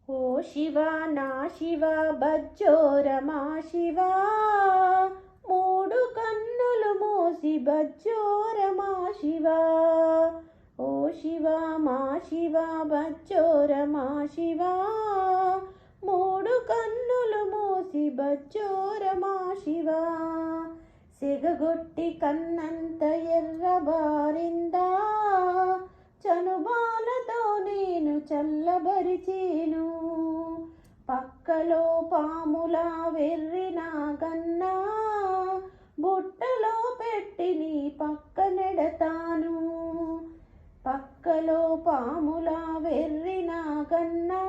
ఓ శివ నా శివ బజ్జోరమా శివ మూడు కన్నులు మోసి బజ్జోరమా శివ ఓ శివ మా శివ బజ్జోరమా శివ మూడు కన్నులు మోసి బజ్జోరమా శివ సెగగొట్టి కన్నంత ఎర్రబారిందా చనుబాలతో నేను చల్లబరిచేను పక్కలో పాములా వెర్రినా గన్నా బుట్టలో పెట్టి నీ పక్కనెడతాను పక్కలో పాములా వెర్రినా గన్నా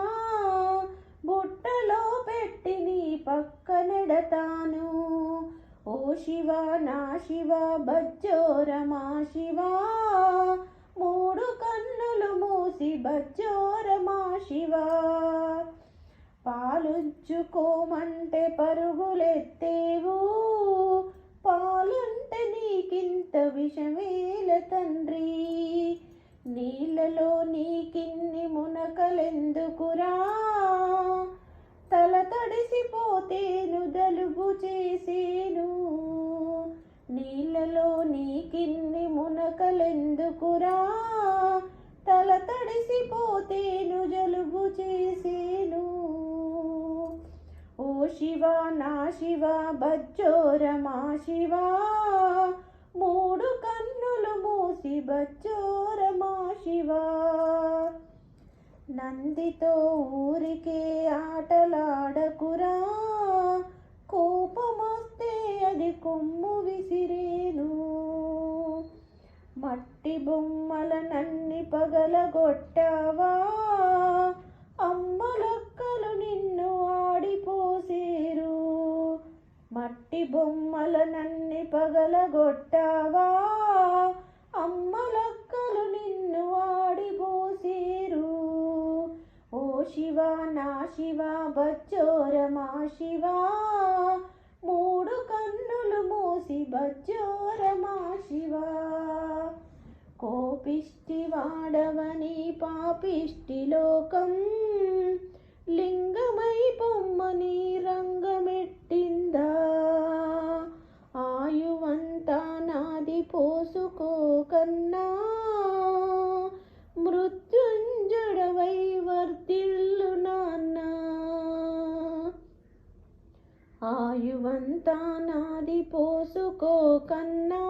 బుట్టలో పెట్టి నీ పక్కనెడతాను ఓ శివ నా శివ బజ్జోరమా శివ మూడు కన్నులు మూసి బజ్జోరమా శివ పాలుంచుకోమంటే పరుగులెత్తేవు పాలంటే నీకింత విషమేల తండ్రి నీళ్ళలో నీకిన్ని మునకలెందుకురా తల తడిసిపోతేను జలుబు చేసేను నీళ్ళలో నీకిన్ని మునకలెందుకురా తల తడిసిపోతేను జలుబు చేసేను ఓ శివ నా శివ బజ్జోరమా శివ మూడు కన్నులు మూసి బజ్జోరమా శివ నందితో ఊరికే ఆటలాడకురా కోపమొస్తే అది కొమ్ము విసిరేను మట్టి బొమ్మలనన్ని పగలగొట్టావా అమ్మలక్కలు నిన్ను ఆడిపోసేరు మట్టి బొమ్మలనన్ని పగలగొట్టావా అమ్మలక్కలు నిన్ను ఆడిపోసేరు ఓ శివ నా శివ బజ్జోరమా శివ మూడు కన్నులు మూసి బజ్జోరమా శివ కోపిష్టి వాడవని పాపిష్టి లోకం లింగమై పొమ్మని రంగమెట్టిందా ఆయువంతా నాది పోసుకోకన్నా మృత్యుంజడవై వర్తిల్లు నాన్న ఆయువంతా నాది పోసుకోకన్నా